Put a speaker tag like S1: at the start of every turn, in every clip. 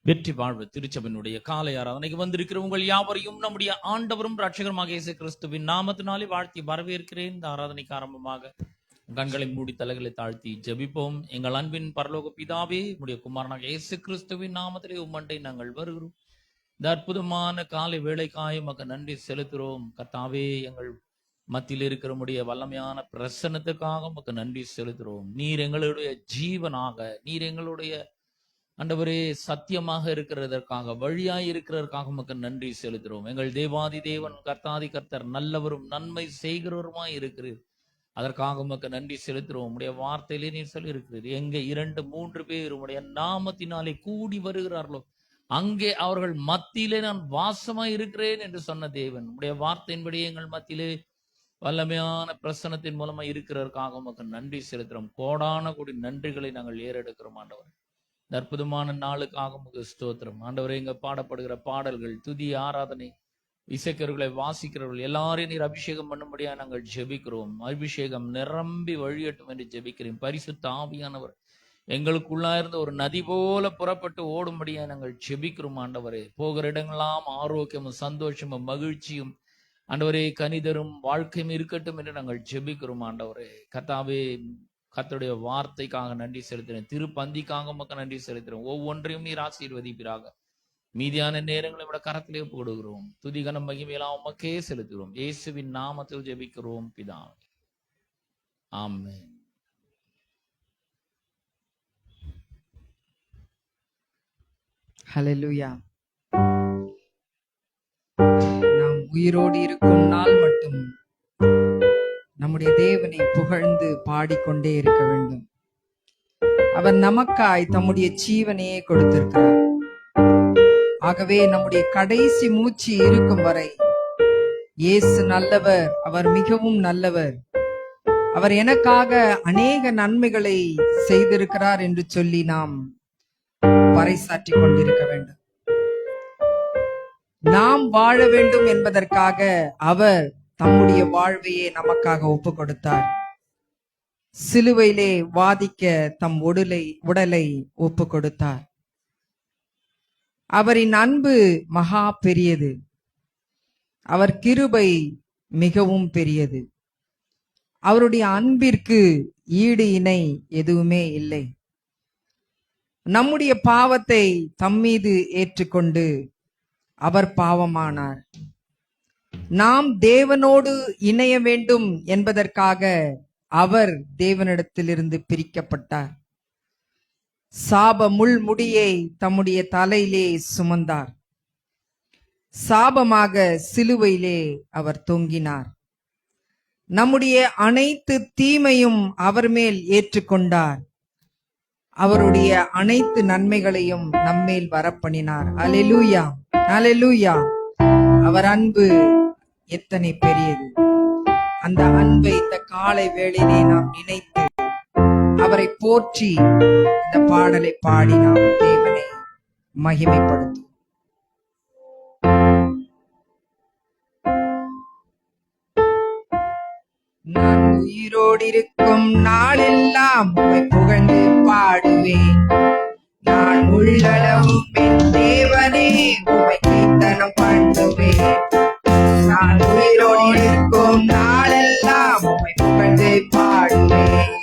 S1: வெற்றி வாழ்வு திருச்சபையினுடைய காலை ஆராதனைக்கு வந்திருக்கிற உங்கள் யாவரையும் நம்முடைய ஆண்டவரும் ரட்சகருமாக இயேசு கிறிஸ்துவின் நாமத்தினாலே வாழ்த்தி வரவேற்கிறேன். இந்த ஆராதனைக்கு ஆரம்பமாக கண்களை மூடி தலைகளை தாழ்த்தி ஜெபிப்போம். எங்கள் அன்பின் பரலோக பிதாவே, உம்முடைய குமாரனாக இயேசு கிறிஸ்துவின் நாமத்திலே உம்மண்டை நாங்கள் வருகிறோம். இந்த அற்புதமான காலை வேளைக்காய் உமக்கு நன்றி செலுத்துகிறோம். கர்த்தாவே, எங்கள் மத்தியில் இருக்கிற உம்முடைய வல்லமையான பிரசன்னத்துக்காக உமக்கு நன்றி செலுத்துகிறோம். நீர் எங்களுடைய ஜீவனாக, நீர் எங்களுடைய ஆண்டவரே சத்தியமாக இருக்கிறதற்காக, வழியாய் இருக்கிறதற்காக உமக்கு நன்றி செலுத்துகிறோம். எங்கள் தேவாதி தேவன் கர்த்தாதி கர்த்தர் நல்லவரும் நன்மை செய்கிறவருமாய் இருக்கிறீர். அதற்காக உமக்கு நன்றி செலுத்துகிறோம். உடைய வார்த்தையிலே நீர் சொல்லி இருக்கிறீர், எங்க 2-3 பேர் உடைய நாமத்தினாலே கூடி வருகிறார்களோ அங்கே அவர்கள் மத்தியிலே நான் வாசமாய் இருக்கிறேன் என்று சொன்ன தேவன், உடைய வார்த்தையின்படி எங்கள் மத்தியிலே வல்லமையான பிரசனத்தின் மூலமா இருக்கிறதற்காக உமக்கு நன்றி செலுத்துகிறோம். கோடான கோடி நன்றிகளை நாங்கள் ஏறெடுக்கிறோம். ஆண்டவர், இந்த அற்புதமான நாளுக்காக உமக்கு ஸ்தோத்திரம். ஆண்டவரே, இங்க பாடப்படுகிற பாடல்கள், துதி, ஆராதனை, இசைக்கர்களை வாசிக்கிறவர்கள் எல்லாரையும் நீர் அபிஷேகம் பண்ணும்படியா நாங்கள் ஜெபிக்கிறோம். அபிஷேகம் நிரம்பி வழியட்டும் என்று ஜெபிக்கிறேன். பரிசுத்த ஆவியானவர் எங்களுக்குள்ளா இருந்த ஒரு நதி போல புறப்பட்டு ஓடும்படியா நாங்கள் ஜெபிக்கிறோம். ஆண்டவரே, போகிற இடங்களாம் ஆரோக்கியமும் சந்தோஷமும் மகிழ்ச்சியும் ஆண்டவரே கனிதரும் வாழ்க்கையும் இருக்கட்டும் என்று நாங்கள் ஜெபிக்கிறோம். ஆண்டவரே கர்த்தாவே, கர்த்தருடைய வார்த்தைக்காக நன்றி செலுத்துகிறேன். திருப்பந்திக்காக உமக்கு நன்றி செலுத்துகிறேன். ஒவ்வொன்றையும் நீர் ஆசீர்வதிப்பீராக. மீதியான நேரங்களை விட கரத்திலே போடுகிறோம். துதிகனம் மகிமையெல்லாம் உமக்கே செலுத்துகிறோம். இயேசுவின் நாமத்தில் ஜெபிக்கிறோம் பிதாவே, ஆமென்.
S2: ஹல்லேலூயா. நாம் உயிரோடு இருக்கும் நாள் மட்டும் நம்முடைய தேவனை புகழ்ந்து பாடிக்கொண்டே இருக்க வேண்டும். அவர் நமக்காய் தம்முடைய ஜீவனையே கொடுத்திருக்கிறார். ஆகவே நம்முடைய கடைசி மூச்சு இருக்கும் வரை இயேசு நல்லவர், அவர் மிகவும் நல்லவர், அவர் எனக்காக அநேக நன்மைகளை செய்திருக்கிறார் என்று சொல்லி நாம் பறைசாற்றிக் கொண்டிருக்க வேண்டும். நாம் வாழ வேண்டும் என்பதற்காக அவர் தம்முடைய வாழ்வையே நமக்காக ஒப்பு கொடுத்தார். சிலுவையிலே வாதிக்க தம் உடலை ஒப்பு கொடுத்தார். அவரின் அன்பு மகா பெரியது, அவர் கிருபை மிகவும் பெரியது. அவருடைய அன்பிற்கு ஈடு இணை எதுவுமே இல்லை. நம்முடைய பாவத்தை தம்மீது ஏற்றுக்கொண்டு அவர் பாவமானார். நாம் தேவனோடு இணைய வேண்டும் என்பதற்காக அவர் தேவனிடத்திலிருந்து பிரிக்கப்பட்டார். சாப முள்முடியை தம்முடைய தலையிலே சுமந்தார். சாபமாக சிலுவையிலே அவர் தொங்கினார். நம்முடைய அனைத்து தீமையும் அவர் மேல் ஏற்றுக்கொண்டார். அவருடைய அனைத்து நன்மைகளையும் நம்மேல் வரப்பண்ணினார். அல்லேலூயா, அல்லேலூயா. அவர் அன்பு எத்தனை பெரியது! அந்த அன்பை இந்த காலை வேளையிலே நாம் நினைத்து அவரை போற்றி இந்த பாடலை பாடி நாம் தேவனை மகிமைப்படுத்தும். நான் உயிரோடு இருக்கும் நாளெல்லாம் உம்மை புகழ்ந்து பாடுவேன். நான் உள்ளளவும் என் தேவனே உம்மை கீர்த்தனம் பண்ணுவேன். நான் உயிரோடு இருக்கும் நாளெல்லாம் உம்மை புகழ்ந்து பாடுவேன்.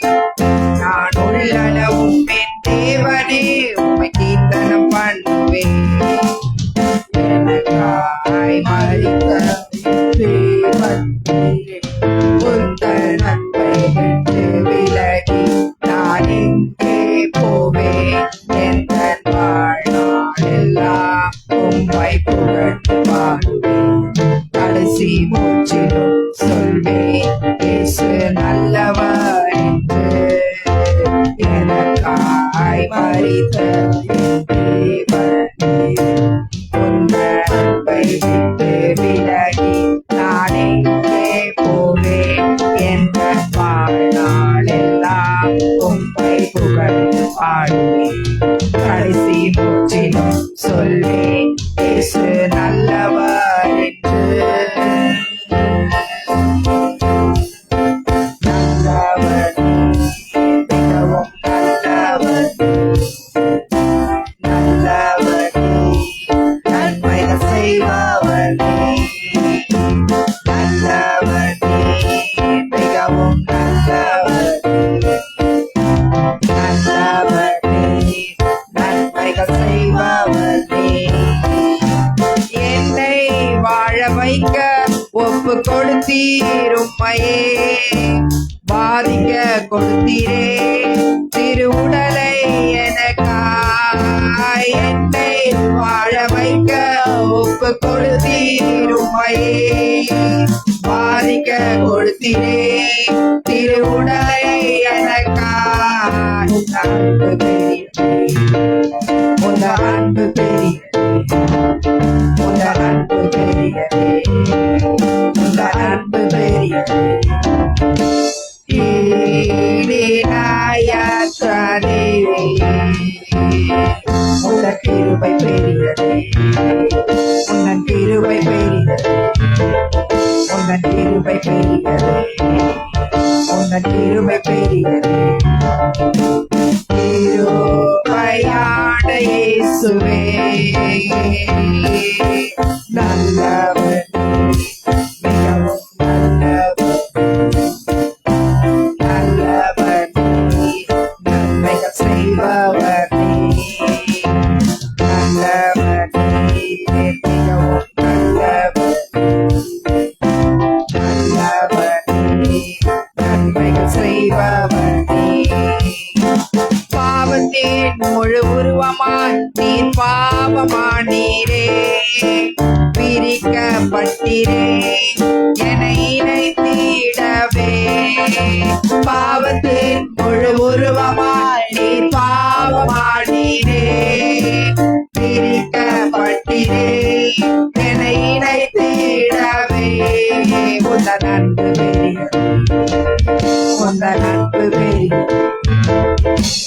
S2: நான் உள்ளளவும் என் தேவனே உம்மை கீர்த்தனம் பண்ணுவேன். எனக்காய் மரித்த தேவன் உந்தன் அன்பை விட்டு விலகி நான் எங்கே போவேன்? எந்த வாழ்நாளெல்லாம் உம்மை புகழ்ந்து பாடுவேன். கடைசி மூச்சிலும் சொல்வேன், இயேசு நல்லவர் என்று. எனக்காய் மரித்த தேவனே உந்தன் அன்பை விட்டு விலகி நான் எங்கே போவேன்? எந்த வாழ்நாளெல்லாம் உம்மை புகழ்ந்து பாடுவேன். கடைசி மூச்சிலும் சொல்வேன், இயேசு நல்லவர் என்று. நல்லவர், மிகவும் நல்லவர். ஒப்பு கொடுத்தீர் உம்மையே பாதிக்க கொடுத்தீரே திரு உடலை எனக்காய் என்னை வாழ வைக்க ஒப்பு கொடுத்தீர் உம்மையே பாதிக்க கொடுத்தீரே திரு உடலை எனக்காய் உந்த அன்பு பெரியதே உந்த அன்பு பெரியதே உந்த அன்பு பெரியதே ஈடினாயாற்றாதே உந்த கிருபை பெரியதே உந்தன் கிருபை பெரியதே உந்தன் கிருபை பெரியதே உந்தன் கிருபை பெரியதே கிருபையான இயேசுவே நல்லவர் மிகவும் நல்லவர் நன்மைகள் செய்பவர் நல்லவர் மிகவும் நல்லவர் நன்மைகள் செய்பவர் பாவத்தின் முழு உருவமாய் நீர் பாவமானீரே பிரிக்கப்பட்டீரே என இணைத்திடவே பாவத்தின் முழு உருவமாய் நீர் பாவமானீரே பிரிக்கப்பட்டீரே என இணைத்திடவே உந்த நட்பு பெரியது உந்த நட்பு பெரியது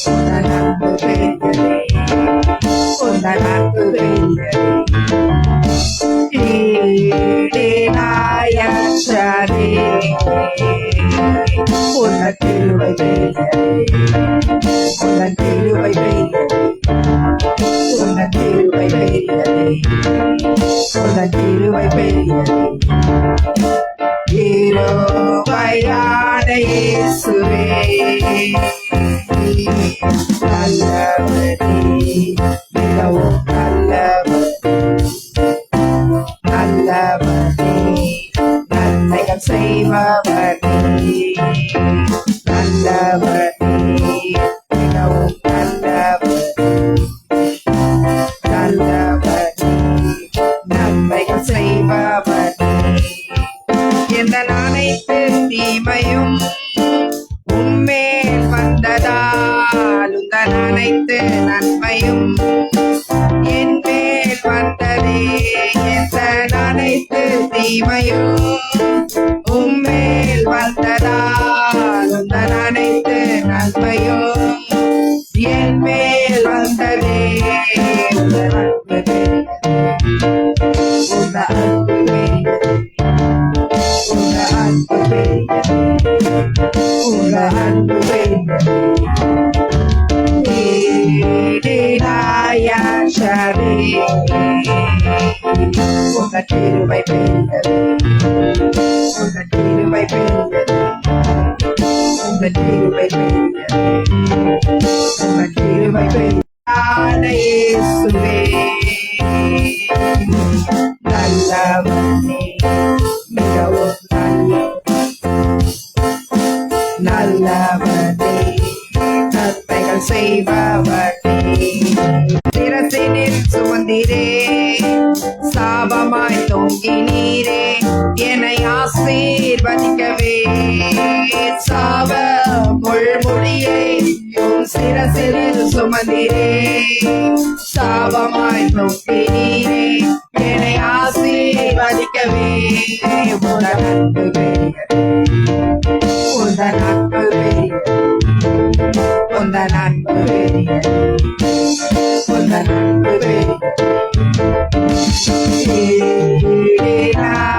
S2: உந்த நட்பு பெரியதே உந்த நட்பு பெரியதே ஈடினாயாற்றாதே உந்த கிருபை பெரியதே உந்த கிருபை பெரியதே உந்த கிருபை பெரியதே உந்த கிருபை பெரியதே கிருபையான இயேசுவே நல்லவரே மிகவும் நல்லவரே நன்மைகள் செய்பவரே நல்லவரே மிகவும் நல்லவரே நன்மைகள் செய்பவரே எந்த அனைத்து தீமையும் உம்மேல் வந்ததால் உந்தன் அனைத்து நன்மையும் என் மேல் வந்ததே எந்த அனைத்து தீமையும் உம்மேல் வந்ததால் உந்தன் அனைத்து நன்மையும் என் மேல் வந்ததே உந்த அன்பு பெரியதே உந்த அன்பு பெரியதே உந்த அன்பு பெரியதே ஈடினாயாற்றாதே உந்த கிருபை பெரியதே உந்த கிருபை பெரியதே உந்த கிருபை பெரியதே உந்த கிருபை பெரியதான இயேசுவே நல்லவனே மிகவும் நல்லவனே நன்மைகள் செய்பவனே சிரசினில் சுமந்திரே சாபமாய் தொங்கினீரே என்னை ஆசீர்வதிக்கவே சாப முள்முடியை சிரசில் சுமந்திரே சாபமாய் தொங்கினீரே என்னை ஆசீர்வதிக்கவே உந்த நட்பு பெரியதே உந்த நட்பு பெரியதே உந்த நட்பு பெரியதே உந்த நட்பு பெரியதே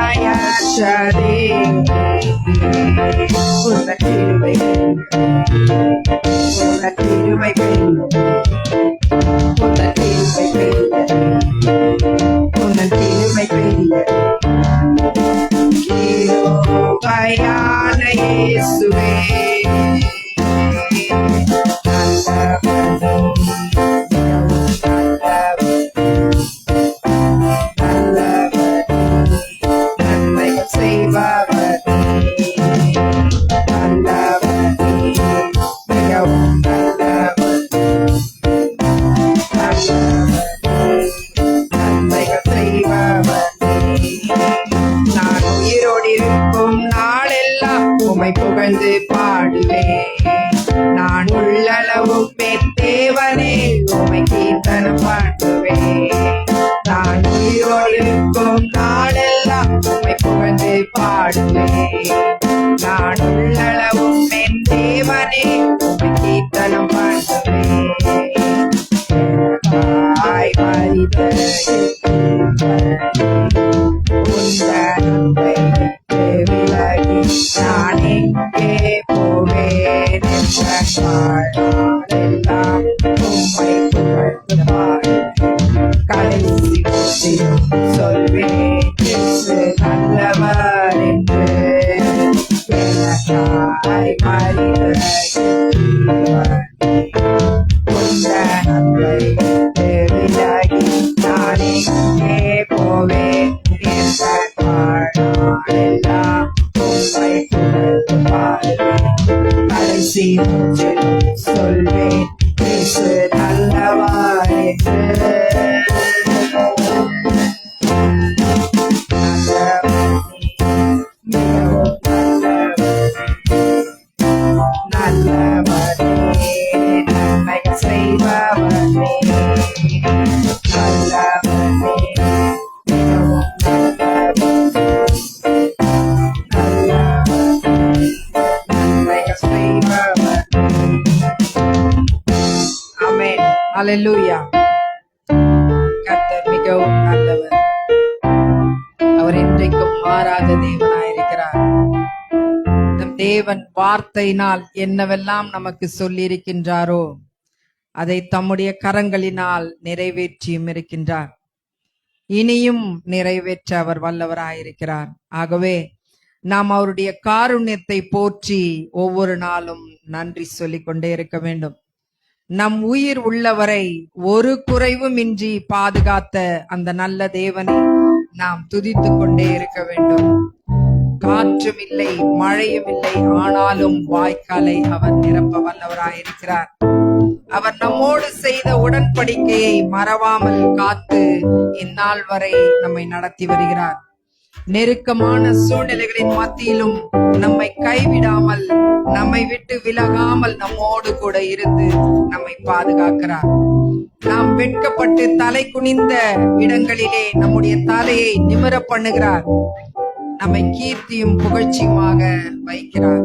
S2: ஈடினாயாற்றாதே உந்த கிருபை உந்த கிருபை உந்த கிருபை உந்த கிருபை கிருபையான இயேசுவே நன்மைகள் செய்வ பண்ணுவேன். நான் உயிரோடிருக்கும் நாளெல்லாம் உம்மை புகழ்ந்து பாடுவேன். நான் உள்ளளவும் என் தேவனே உம்மை கீர்த்தனம் பண்ணுவேன். மரித விலகி நான் எங்கே போவேன்? எல்லாம் உம்மை புகழ்ந்து பாடுவேன். கடைசி சொல்வேன் இயேசு நல்லவர் என்று. எனக்காய் மரித்த உந்த நன்மை விலகி நான் எங்கே போவேன்? எல்லாம் உம்மை புகழ்ந்து பாடுவேன். கடைசி சொல்வேன் இயேசு நல்லவர் என்று. நல்லவரே நன்மைகள் செய்பவரே நல்லவரே நன்மைகள் செய்பவரே. ஆமென். அல்லேலூயா. கர்த்தர் மிகவும் நல்லவர். அவர் இன்றைக்கும் மாறாத தேவனாயிருக்கிறார். நம் தேவன் வார்த்தையினால் என்னவெல்லாம் நமக்கு சொல்லியிருக்கின்றாரோ அதை தம்முடைய கரங்களினால் நிறைவேற்றியும் இருக்கின்றார். இனியும் நிறைவேற்ற அவர் வல்லவராயிருக்கிறார். ஆகவே நாம் அவருடைய காருண்யத்தை போற்றி ஒவ்வொரு நாளும் நன்றி சொல்லிக் கொண்டே இருக்க வேண்டும். நம் உயிர் உள்ளவரை ஒரு குறைவும் இன்றி பாதுகாத்த அந்த நல்ல தேவனை நாம் துதித்துக் கொண்டே இருக்க வேண்டும். காற்றும் இல்லை, மழையும் இல்லை, ஆனாலும் வாய்க்காலை அவர் நிரப்ப வல்லவராயிருக்கிறார். அவர் நம்மோடு செய்த உடன்படிக்கையை மறவாமல் காத்து இந்நாள் வரை நம்மை நடத்தி வருகிறார். நெருக்கமான சூழ்நிலைகளின் மத்தியிலும் நம்மை கைவிடாமல், நம்மை விட்டு விலகாமல் நம்மோடு கூட இருந்து நம்மை பாதுகாக்கிறார். நாம் வெட்கப்பட்டு தலை குனிந்த இடங்களிலே நம்முடைய தலையை நிமிர பண்ணுகிறார். நம்மை கீர்த்தியும் புகழ்ச்சியுமாக வைக்கிறார்.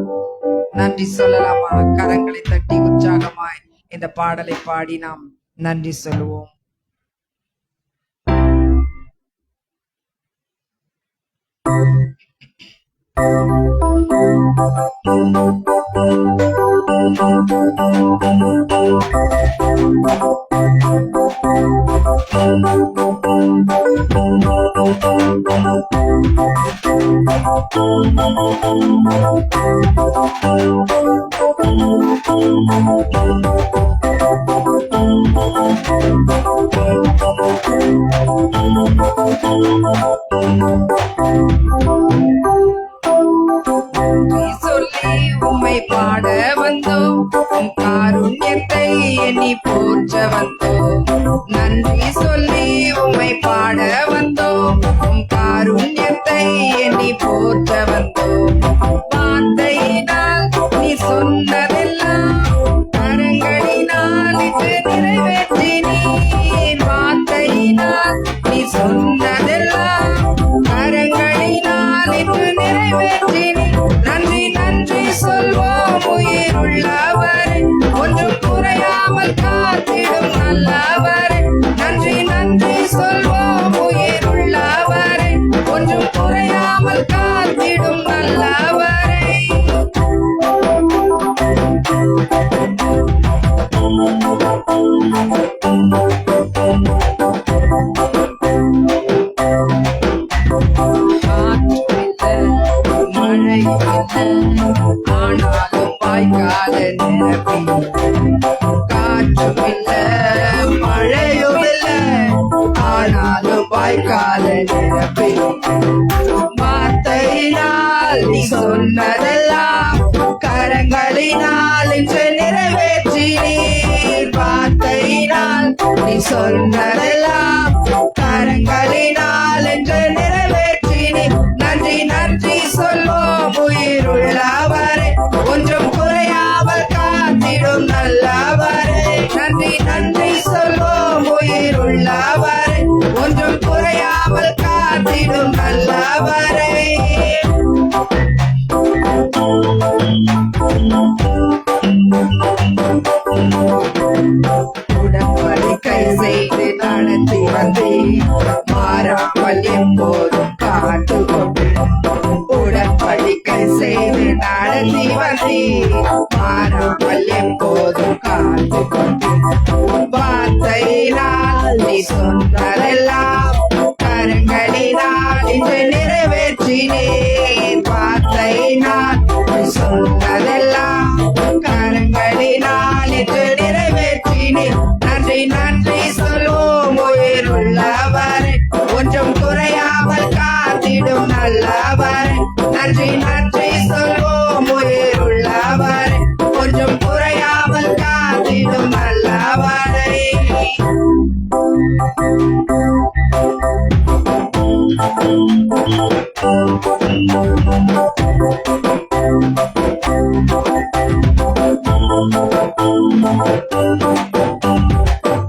S2: நன்றி சொல்லலாமா? கரங்களை தட்டி உற்சாகமாய் இந்த பாடலை பாடி நாம் நன்றி சொல்லுவோம். சொல்லி உம்மை பாட வந்தோம், உம் காருண்யத்தை எண்ணி போற்ற வந்தோம். நன்றி சொல்லி உம்மை பாட வந்தோம், உம் காருண்யத்தை எண்ணி போற்ற வந்தோம். வார்த்தையினால் நீ சொன்னதெல்லாம் கரங்களினால் இன்று நிறைவேற்றினீர். வார்த்தையினால் நீ சொன்னதெல்லாம் கரங்களினால் இன்று நிறைவேற்றினீர். நன்றி நன்றி சொல்வோம் உயிருள்ளவரே, ஒன்றும் குறையாமல் காத்திடும் நல்லவரே. நன்றி நன்றி சொல்வோம் உயிருள்ளவரே, ஒன்றும் குறையாமல் காத்திடும் நல்லவரே. ஆனாலும் வாய்க்கால நிரப்பி, காற்றும் இல்ல மழையும் இல்ல, ஆனாலும் வாய்க்கால நிரப்பி. வார்த்தையினால் நீ சொன்னதெல்லாம் கரங்களினால் இன்று நிறைவேற்றினீர். வார்த்தையினால் நீ சொன்னதெல்லாம் கரங்களினால் இன்று நிறைவேற்றினீர். நன்றி நன்றி சொல்வோம் உயிருள்ளவரே, ஒன்றும் குறையாமல் காத்திடும் நல்லவரே. நன்றி நன்றி சொல்வோம் உயிருள்ள உள்ளவரை ஒன்றும் குறையாமல் காத்திடும் நல்லவரை. உடன்படிக்கை செய்து நடத்தி வந்தேன், மாறாமல் எப்போதும் காத்து கொண்டு. உடன்படிக்கை செய்து நடத்தி வந்தேன், மாறாமல் எப்போதும் காத்து கொண்டு. வார்த்தையினால் நீ சொன்னதெல்லாம் கரங்களினால் இன்று நிறைவேற்றினேன். வார்த்தையினால் நீ சொன்னதெல்லாம் கரங்களினால் இன்று நிறைவேற்றினேன். நன்றி நன்றி சொல்வோம் உயிருள்ளவரை ஒன்றும் குறையாமல் காத்திடும் நல்லவரை. நன்றி நன்றி சொல்வோம் உயிருள்ளவரை ஒன்றும் குறையாமல் காத்திடும் நல்லவரை.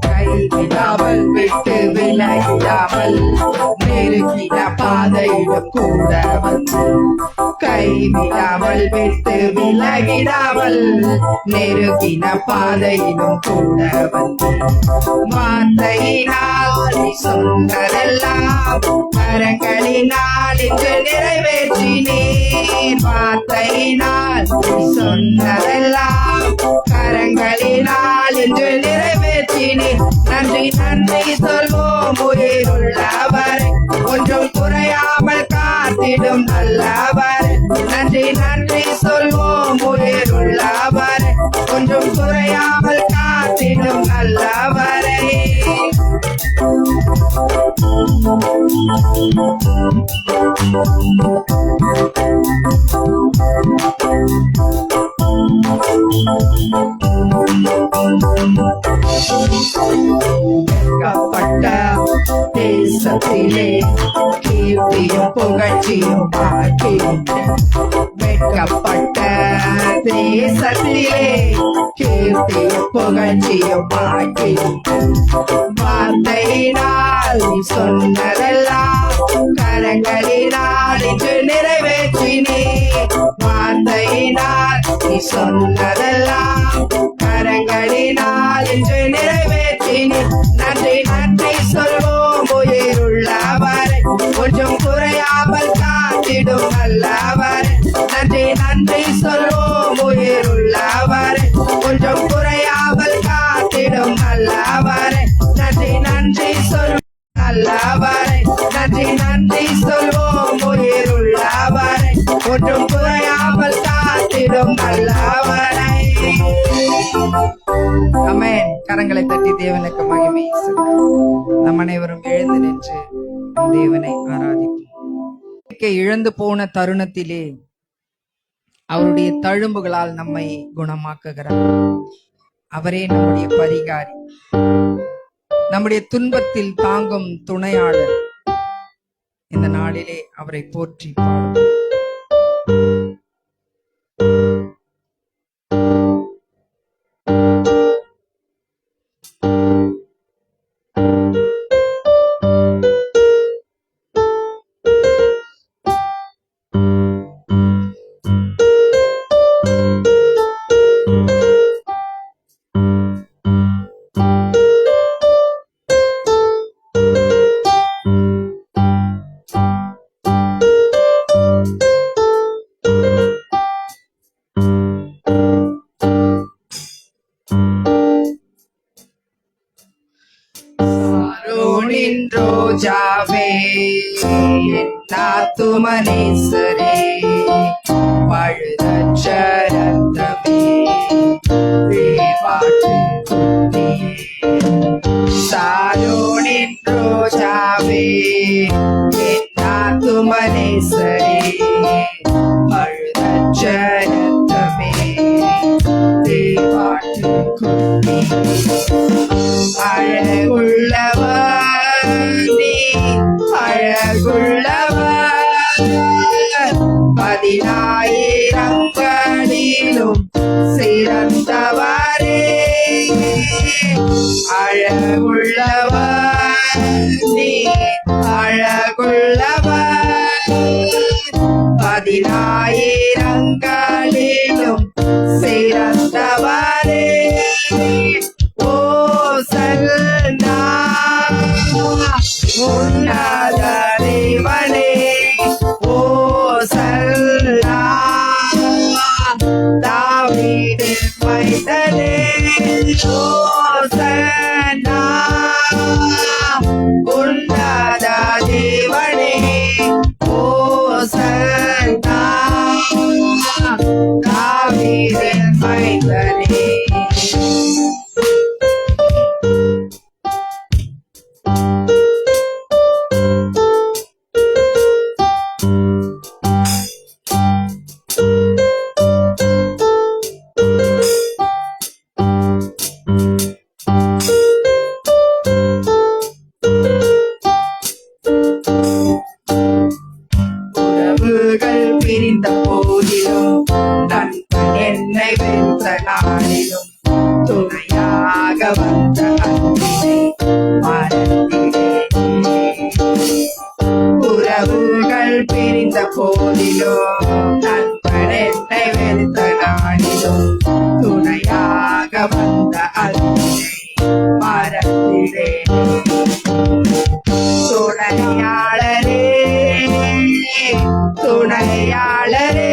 S2: கைவிடாமல் விட்டு விலகிடாமல் நெருங்கின பாதையிலும் கூட வந்து. கைவிடாமல் விட்டு விலகிடாமல் நெருங்கின பாதையிலும் கூட வந்து. வார்த்தையினால் நீ சொன்னதெல்லாம் கரங்களினால் இன்று நிறைவேற்றினேன். வார்த்தையினால் நீ சொன்னதெல்லாம் கரங்களினால் இன்று நிறைவேற்றினேன். நன்றி நன்றி சொல்வோம் உயிருள்ளவரை ஒன்றும் குறையாமல் காத்திடும் நல்லவரை. நன்றி நன்றி சொல்வோம் உயிருள்ளவரை ஒன்றும் குறையாமல் காத்திடும் நல்லவரை. வெட்கப்பட்ட தேசத்திலே கீர்த்தியும் புகழ்ச்சியும் பார்க்கின்றேன். வெட்கப்பட்ட தேசத்திலே கீர்த்தியும் புகழ்ச்சியும் பார்க்கின்றேன். வார்த்தையினால் நீ சொன்னதெல்லாம் கரங்களினால் இன்று நிறைவேற்றினேன். வார்த்தையினால் நீ சொன்னதெல்லாம் கரங்களினால் இன்று நிறைவேற்றினேன். நன்றி நன்றி சொல்வோம் உயிருள்ளவரை கொஞ்சம் குறையாமல் காத்திடும் நல்லவரை. நன்றி நன்றி சொல்வோம் உயிருள்ளவரை கொஞ்சம் குறையாமல் காத்திடும் நல்லவரை. நன்றி நன்றி சொல்வோம் நல்லவரை. நன்றி நன்றி சொல்வோம் உயிருள்ளவரை ஒன்றும் குறையாமல் காத்திடும் நல்லவரை. ஆமென். கரங்களை தட்டி தேவனுக்கு மகிமை செலுத்துவோம். நம் அனைவரும் எழுந்து நின்று தேவனை ஆராதிப்போம். இழந்து போன தருணத்திலே அவருடைய தழும்புகளால் நம்மை குணமாக்குகிறார். அவரே நம்முடைய பரிகாரி, நம்முடைய துன்பத்தில் தாங்கும் துணையாளர். இந்த நாளிலே அவரை போற்றி பாடுவோம். ரோஜாவே நாத்துமனேசரே பழுதற்ற ரத்தமே தேவாட்டு துதியே. சாரோனின் ரோஜாவே நாத்துமனேசரே பழுதற்ற ரத்தமே தேவாட்டு துதியே. அழகுள்ளவர் அழகுள்ளவர் 10,000ங்களிலும் சிறந்தவரே. அழகுள்ளவர் உன்னத தேவனே ஓசன்னா தாவீதின் மைந்தனே ஓசன்னா உன்னத தேவனே ஓசன்னா தாவீதின் மைந்தனே. உறவுகள் பிரிந்த போதிலும் நண்பன் என்னை வென்ற நாளிலும் துணையாக வந்த அன்பினை மறந்திடேனே. உறவுகள் பிரிந்த போதிலும் நண்பன் என்னை வென்ற நாளிலும் துணையாக வந்த அன்பினை மறந்திடேனே. துணையாளரே துணையாளரே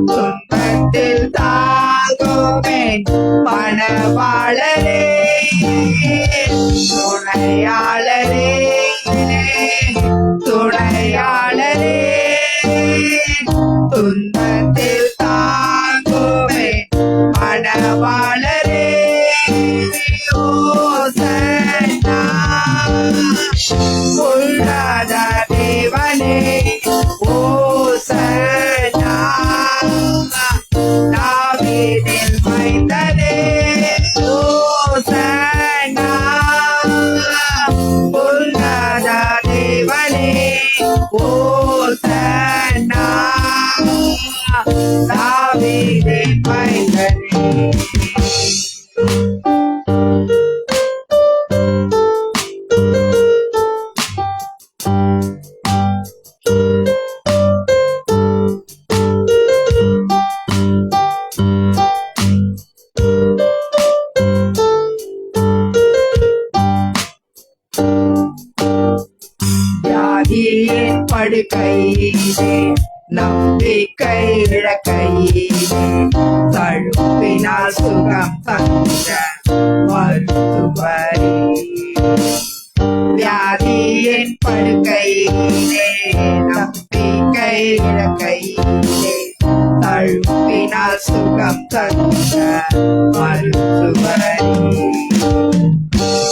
S2: துன்பத்தில் தாங்குவேன் பணவாளரே துணையாளரே துணையாளரே துன்பத்தில் தாங்குவேன் பணவாளரே ஓசன்னா உன்னத தேவனே ஓசன்னா தாவீதின் மைந்தனே ஓசன்னா உன்னத தேவனே ஓசன்னா தாவீதின் மைந்தனே. வியாதியின் படுக்கையிலே நம்பிக்கை இழக்கையிலே தழுப்பினால் சுகம் தந்த மருத்துவரே. வியாதியின் படுக்கையிலே நம்பிக்கை இழக்கையிலே தழுப்பினால் சுகம் தந்த மருத்துவரே.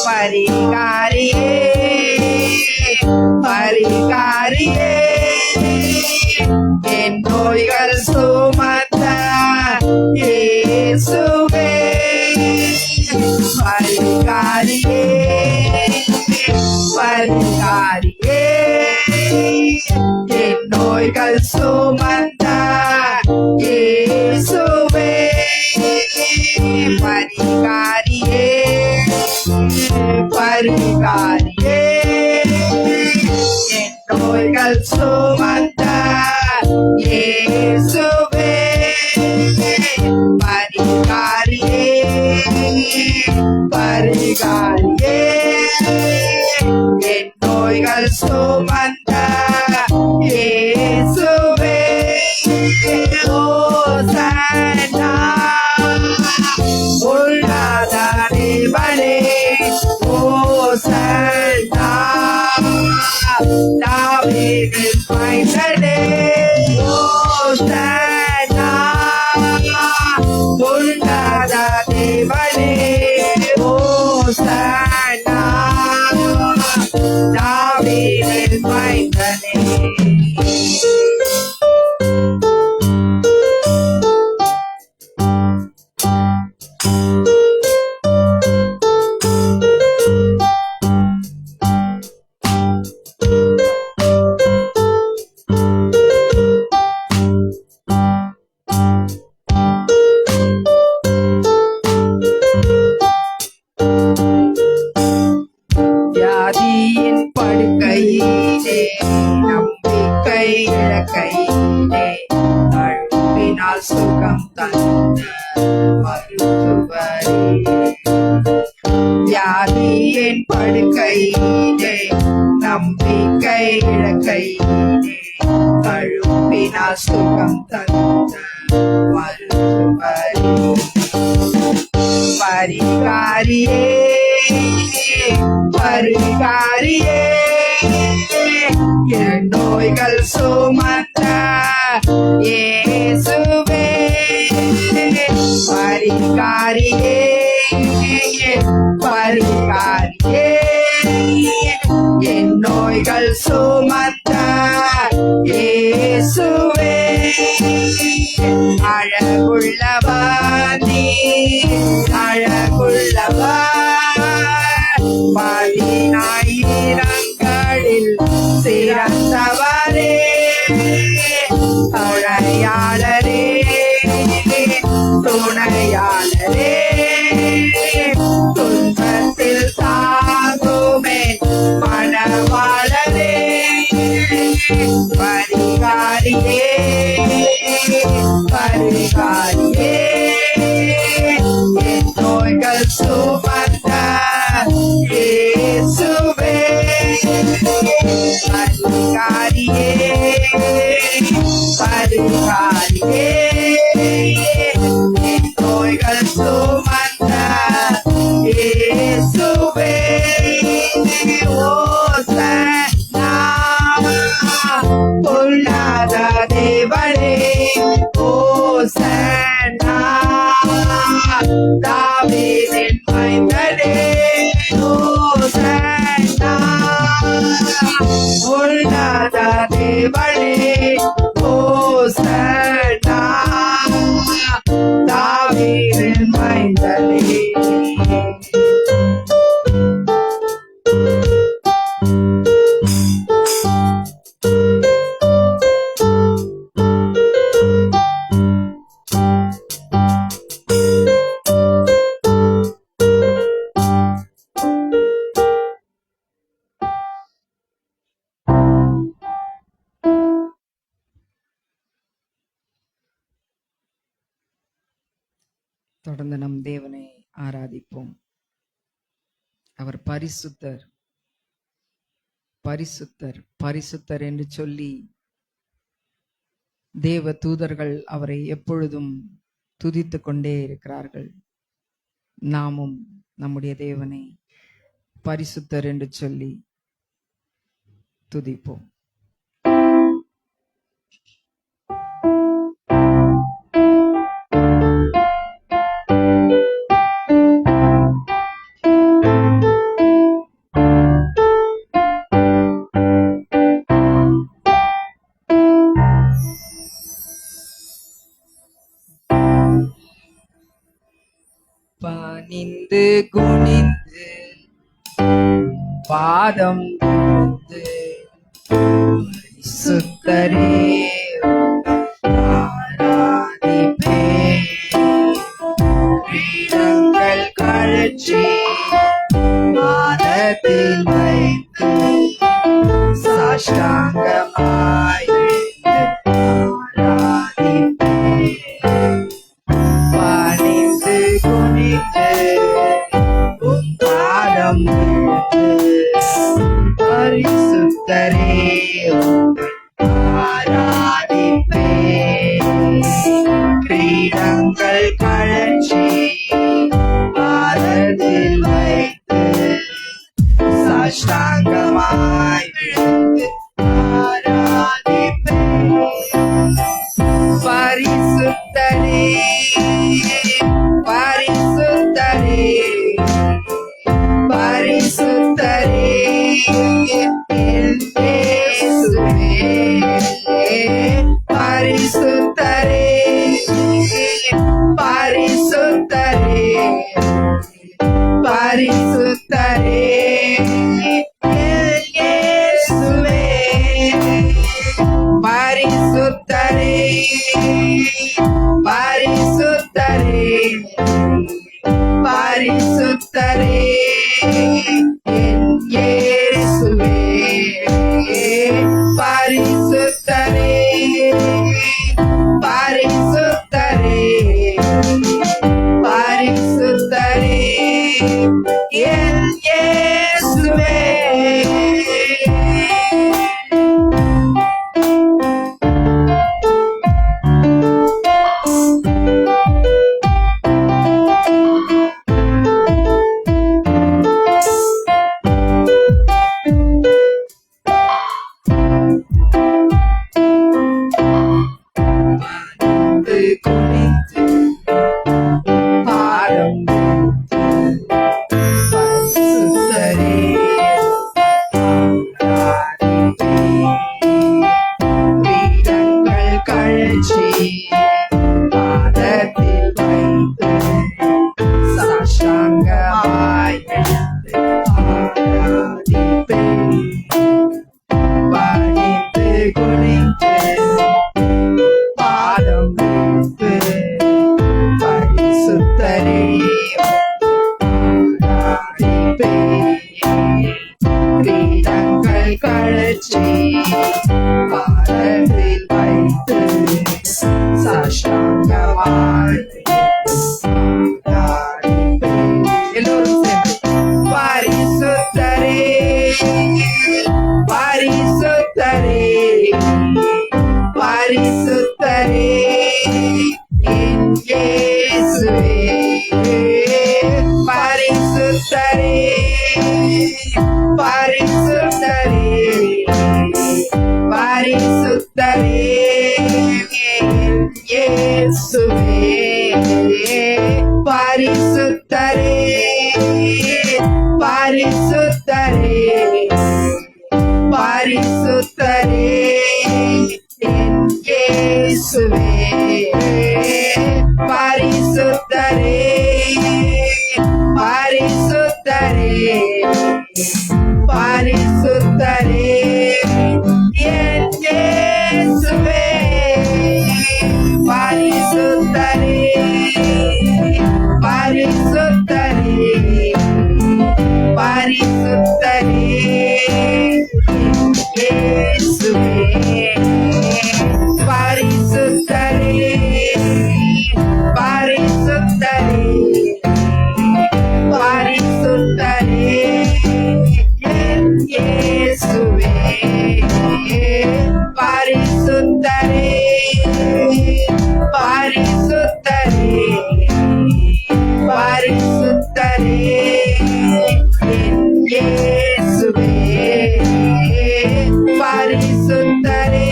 S2: பரிகாரியே பரிகாரியே என் நோய்கள் சுமந்த இயேசுவே பரிகாரியே பரிகாரியே என் நோய்கள் சுமந்த இயேசுவே பரிகாரியே பரிகாரியே என் நோய்கள் சுமந்த இயேசுவே பரிகாரியே பரிகாரியே என் நோய்கள் சுமந்த இயேசுவே ஓசன்னா உன்னத தேவனே ஓசன்னா தாவீதின் மைந்தனே ஓசன்னா உன்னத தேவனே ஓசன்னா தாவீதின் மைந்தனே. வியாதியின் படுக்கையிலே நம்பிக்கை இழக்கையிலே அழுப்பினால் சுகம் தந்த மருத்துவரே. வியாதியின் படுக்கையிலே நம்பிக்கை இழக்கையிலே அழுப்பினால் சுகம் தந்த மருத்துவரே பரிகாரியே பரிகாரியே என் நோய்கள் சுமந்த இயேசுவே பரிகாரியே பரிகாரியே என் நோய்கள் சுமந்த இயேசுவே அழகுள்ளவா நீ அழகுள்ளவா 10,000களில் சிறந்தவரே துணையாளரே துணையாளரே துன்பத்தில் தாங்குமே மணவாளரே பரிகாரியே பரிகாரியே என் நோய்கள் சுமந்த இயேசுவே பரிகாரியே பரிகாரியே என் நோய்கள் சுமந்த இயேசுவே ஓசன்னா பொல்லாத தேவனே ஓசன்னா தாவீதின் மைந்தனே ஓசன்னா பொல்லாத தேவனே ஓசன்னா தாவீதின் மைந்தனே தொடர்ந்து நம் தேவனை ஆராதிப்போம். அவர் பரிசுத்தர் பரிசுத்தர் பரிசுத்தர் என்று சொல்லி தேவ தூதர்கள் அவரை எப்பொழுதும் துதித்துக் கொண்டே இருக்கிறார்கள். நாமும் நம்முடைய தேவனை பரிசுத்தர் என்று சொல்லி துதிப்போம். பணிந்து குனிந்து பாதம் விழுந்து சுத்தரே ஆராதிப்பே கிரீடங்கள் கழற்றி பாதத்தில் வைத்து சாஷ்டாங்கமாய் ஆராதிப்பே பணிந்து குனிந்து உம் பாதம் விழுந்து பரிசுத்தரே ஆராதிப்பே கிரீடங்கள் கழற்றி பாதத்தில் வைத்து சாஷ்டாங்கமாய் விழுந்து ஆராதிப்பே பரிசுத்தரே பரிசுத்தரே பரிசுத்தரே என் இயேசுவே பரிசுத்தரே பரிசுத்தரே பரிசுத்தரே என் இயேசுவே பரிசுத்தரே பரிசுத்தரே இயேசுவே பரிசுத்தரே பரிசுத்தரே பரிசுத்தரே இயேசுவே பரிசுத்தரே பரிசுத்தரே பரிசுத்தரே இயேசுவே பரிசுத்தரே பரிசுத்தரே பரிசுத்தரே இயேசுவே பரிசுத்தரே பரிசுத்தரே பரிசுத்தரே இயேசுவே பரிசுத்தரே பரிசுத்தரே பரிசுத்தரே இயேசுவே பரிசுத்தரே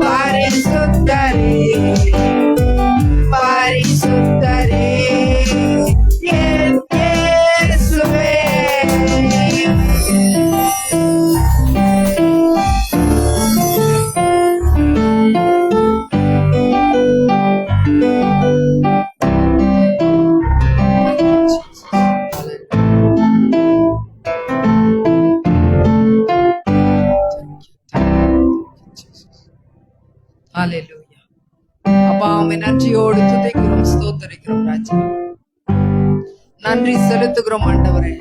S2: பரிசுத்தரே பரிசுத்தரே இயேசுவே ஹல்லேலூயா. அப்பா உம்மை நன்றியோடு துதிக்கிறோம், ஸ்தோத்திரிக்கிறோம் ராஜா. நன்றி செலுத்துகிறோம் ஆண்டவரே.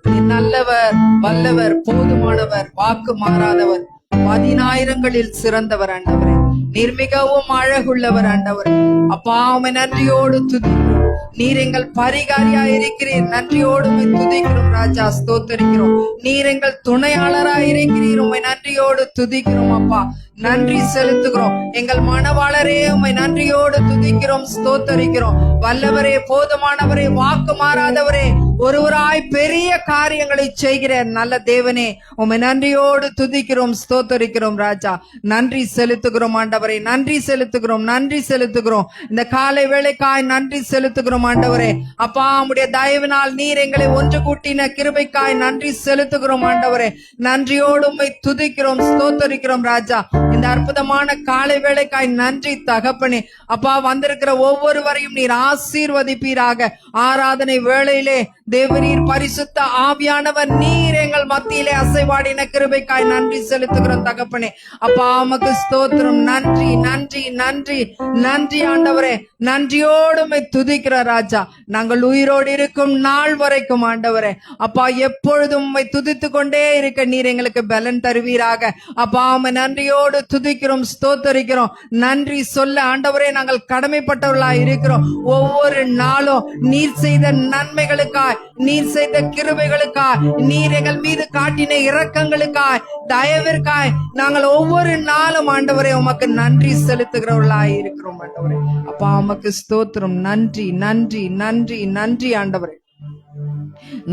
S2: நீ நல்லவர், வல்லவர், போதுமானவர், வாக்கு மாறாதவர், 10,000களில் சிறந்தவர் ஆண்டவரே. நீர் மிகவும் அழகுள்ளவர் ஆண்டவரே. அப்பா உம்மை நன்றியோடு துதிக்கிறோம். நீர் எங்கள் பரிகாரியா இருக்கிறீர். நன்றியோடு உம்மை துதிக்கிறோம் ராஜா, ஸ்தோத்திரிக்கிறோம். நீர் எங்கள் துணையாளரா இருக்கிறீர். உம்மை நன்றியோடு துதிக்கிறோம் அப்பா. நன்றி செலுத்துகிறோம். எங்கள் மனவாளரே உம்மை நன்றியோடு துதிக்கிறோம், ஸ்தோத்தரிக்கிறோம். வல்லவரே, போதுமானவரே, வாக்கு மாறாதவரே, ஒருவராய் பெரிய காரியங்களை செய்கிற நல்ல தேவனே, உம்மை நன்றியோடு துதிக்கிறோம், ஸ்தோத்தரிக்கிறோம் ராஜா. நன்றி செலுத்துகிறோம் ஆண்டவரே. நன்றி செலுத்துகிறோம், நன்றி செலுத்துகிறோம். இந்த காலை வேளைக்காய் நன்றி செலுத்துகிறோம் ஆண்டவரே. அப்பா உம்முடைய தயவினால் நீர் எங்களை ஒன்று கூட்டின கிருபைக்காய் நன்றி செலுத்துகிறோம் ஆண்டவரே. நன்றியோடு உம்மை துதிக்கிறோம், ஸ்தோத்தரிக்கிறோம் ராஜா. இந்த அற்புதமான காலை வேளைக்காய் நன்றி தகப்பனே. அப்பா வந்திருக்கிற ஒவ்வொருவரையும் நீர் ஆசீர்வதிப்பீராக. ஆராதனை வேளையிலே தேவரீர் பரிசுத்த ஆவியானவர் நீர் எங்கள் மத்தியிலே அசைவாடின கிருபைக்காய் நன்றி செலுத்துகிறோம் தகப்பனே. அப்பா உமக்கு ஸ்தோத்திரம். நன்றி நன்றி நன்றி நன்றி ஆண்டவரே. நன்றியோடு உம்மை துதிக்கிற ராஜா. நாங்கள் உயிரோடு இருக்கும் நாள் வரைக்கும் ஆண்டவரே அப்பா எப்பொழுதும் உம்மை துதித்து கொண்டே இருக்க நீர் எங்களுக்கு பலன் தருவீராக. அப்பா உம்மை நன்றியோடு துதிக்கிறோம், ஸ்தோத்தரிக்கிறோம். நன்றி சொல்ல ஆண்டவரே நாங்கள் கடமைப்பட்டவர்களாய் இருக்கிறோம். ஒவ்வொரு நாளும் நீர் செய்த நன்மைகளுக்காய், நீர் செய்த கிருபைகளுக்காய், நீர் எங்கள் மீது காட்டின இரக்கங்களுக்காய், தயவிற்காய் நாங்கள் ஒவ்வொரு நாளும் ஆண்டவரே உமக்கு நன்றி செலுத்துகிறவர்களாய் இருக்கிறோம் ஆண்டவரே. அப்பா உமக்கு ஸ்தோத்திரம். நன்றி நன்றி நன்றி நன்றி ஆண்டவரே.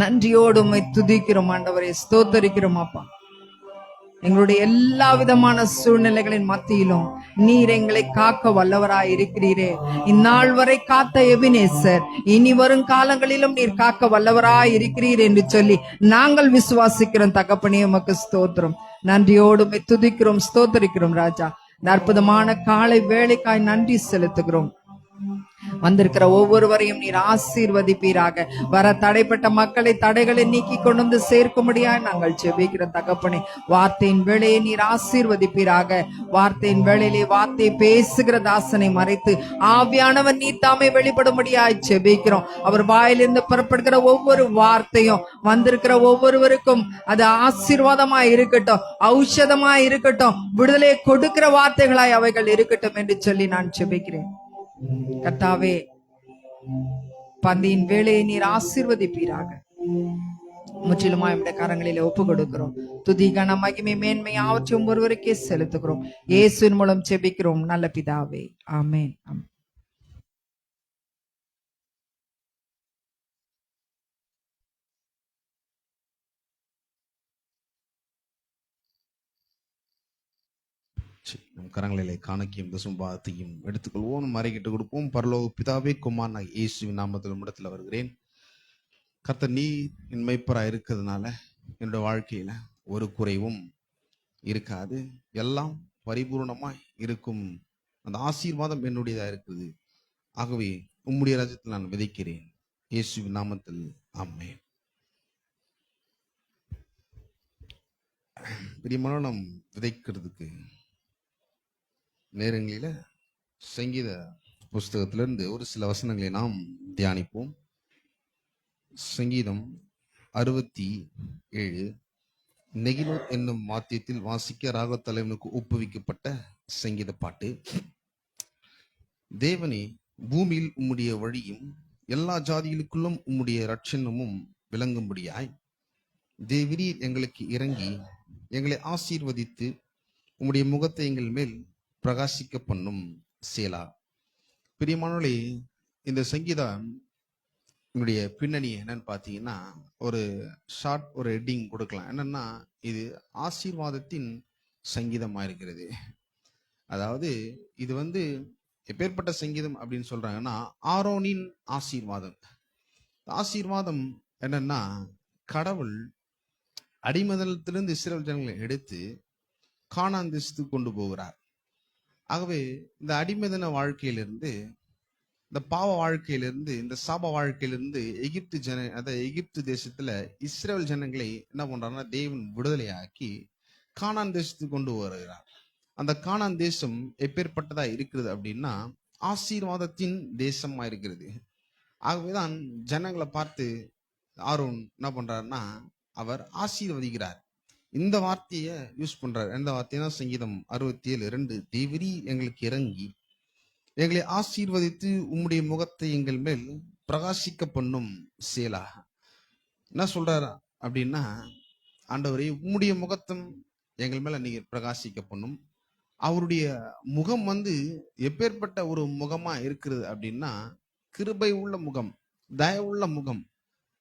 S2: நன்றியோடு உம்மை துதிக்கிறோம் ஆண்டவரே, ஸ்தோத்தரிக்கிறோம் அப்பா. எங்களுடைய எல்லா விதமான சூழ்நிலைகளின் மத்தியிலும் நீர் எங்களை காக்க வல்லவராய் இருக்கிறீரே. இந்நாள் வரை காத்த எபினேசர் இனி வரும் காலங்களிலும் நீர் காக்க வல்லவராய் இருக்கிறீர் என்று சொல்லி நாங்கள் விசுவாசிக்கிறோம் தகப்பனே. உமக்கு ஸ்தோத்திரம். நன்றியோடு உம்மை துதிக்கிறோம், ஸ்தோத்தரிக்கிறோம் ராஜா. இந்த அற்புதமான காலை வேளைக்காய் நன்றி செலுத்துகிறோம். வந்திருக்கிற ஒவ்வொருவரையும் நீர் ஆசீர்வதிப்பீராக. வர தடைப்பட்ட மக்களை தடைகளை நீக்கி கொண்டு வந்து சேர்க்கும்படியாய் நாங்கள் ஜெபிக்கிற தகப்பனே. வார்த்தையின் வேளையை நீர் ஆசீர்வதிப்பீராக. வார்த்தையின் வேளையிலே வார்த்தை பேசுகிற தாசனை மறைத்து ஆவியானவர் நீ தாமே வெளிப்படும்படியாய் ஜெபிக்கிறோம். அவர் வாயிலிருந்து புறப்படுகிற ஒவ்வொரு வார்த்தையும் வந்திருக்கிற ஒவ்வொருவருக்கும் அது ஆசீர்வாதமாய் இருக்கட்டும், ஔஷதமாய் இருக்கட்டும், விடுதலை கொடுக்கிற வார்த்தைகளாய் அவைகள் இருக்கட்டும் என்று சொல்லி நான் ஜெபிக்கிறேன். கர்த்தாவே, பந்தியின் வேளையை நீர் ஆசீர்வதிப்பீராக. முற்றிலுமாய் நம்முடைய கரங்களிலே ஒப்பு கொடுக்கிறோம். துதி கன மகிமை மேன்மை அவற்றையும் ஒருவருக்கே செலுத்துகிறோம். இயேசுவின் மூலம் ஜெபிக்கிறோம் நல்ல பிதாவே. ஆமென்.
S3: நம் கரங்களிலே காணிக்கையும் தசும்பாத்தையும் எடுத்துக்கொள்வோம், நம்ம அறிக்கிட்டு கொடுப்போம். பரலோக பிதாவே, குமாரன் இயேசுவின் நாமத்தில் இடத்துல வருகிறேன். கர்த்தர் நீ என் மேய்ப்பராக இருக்கிறதுனால என்னோட வாழ்க்கையில ஒரு குறைவும் இருக்காது, எல்லாம் பரிபூர்ணமாய் இருக்கும். அந்த ஆசீர்வாதம் என்னுடையதா இருக்குது. ஆகவே உம்முடைய ராஜ்யத்தில் நான் விதைக்கிறேன், இயேசுவின் நாமத்தில் ஆமென். பிரியமான நாம் விதைக்கிறதுக்கு நேரங்களில சங்கீத புஸ்தகத்திலிருந்து ஒரு சில வசனங்களை நாம் தியானிப்போம். சங்கீதம் 67 நெகிலோ என்னும் வாத்தியத்தில் வாசிக்க ராகத்தலைவனுக்கு ஒப்புவிக்கப்பட்ட சங்கீத பாட்டு. தேவனே, பூமியில் உம்முடைய வழியும் எல்லா ஜாதிகளுக்குள்ளும் உம்முடைய ரட்சணமும் விளங்கும்படியாய் தேவரீர் எங்களுக்கு இறங்கி எங்களை ஆசீர்வதித்து உம்முடைய முகத்தை எங்கள் மேல் பிரகாசிக்க பண்ணும். சேலா. பிரியமானவர்களே, இந்த சங்கீதம் என்னுடைய பின்னணி என்னன்னு பார்த்தீங்கன்னா, ஒரு ஷார்ட் ஒரு ஹெட்டிங் கொடுக்கலாம். என்னன்னா, இது ஆசீர்வாதத்தின் சங்கீதமாக இருக்கிறது. அதாவது இது எப்பேற்பட்ட சங்கீதம் அப்படின்னு சொல்றாங்கன்னா, ஆரோனின் ஆசீர்வாதம். ஆசீர்வாதம் என்னன்னா, கடவுள் அடிமதத்திலிருந்து இஸ்ரவேல் ஜனங்களை எடுத்து கானான் தேசத்துக்கு கொண்டு போகிறார். ஆகவே இந்த அடிமதன வாழ்க்கையிலிருந்து, இந்த பாவ வாழ்க்கையிலிருந்து, இந்த சாப வாழ்க்கையிலிருந்து எகிப்து தேசத்துல இஸ்ரவேல் ஜனங்களை என்ன பண்றாருன்னா, தேவன் விடுதலையாக்கி கானான் தேசத்துக்கு கொண்டு வருகிறார். அந்த கானான் தேசம் எப்பேற்பட்டதா இருக்கிறது அப்படின்னா, ஆசீர்வாதத்தின் தேசமா இருக்கிறது. ஆகவேதான் ஜனங்களை பார்த்து ஆரோன் என்ன பண்றாருன்னா, அவர் ஆசீர்வதிக்கிறார். இந்த வார்த்தையை யூஸ் பண்றாரு. எந்த வார்த்தைனா, சங்கீதம் 67:2 தேவரீ எங்களுக்கு இறங்கி எங்களை ஆசீர்வதித்து உம்முடைய முகத்தை எங்கள் மேல் பிரகாசிக்க பண்ணும். சேலா. என்ன சொல்றாரு அப்படின்னா, ஆண்டவரே, உம்முடைய முகத்தம் எங்கள் மேல நீங்க பிரகாசிக்க பண்ணும். அவருடைய முகம் எப்பேற்பட்ட ஒரு முகமா இருக்கிறது அப்படின்னா, கிருபை உள்ள முகம், தயவுள்ள முகம்,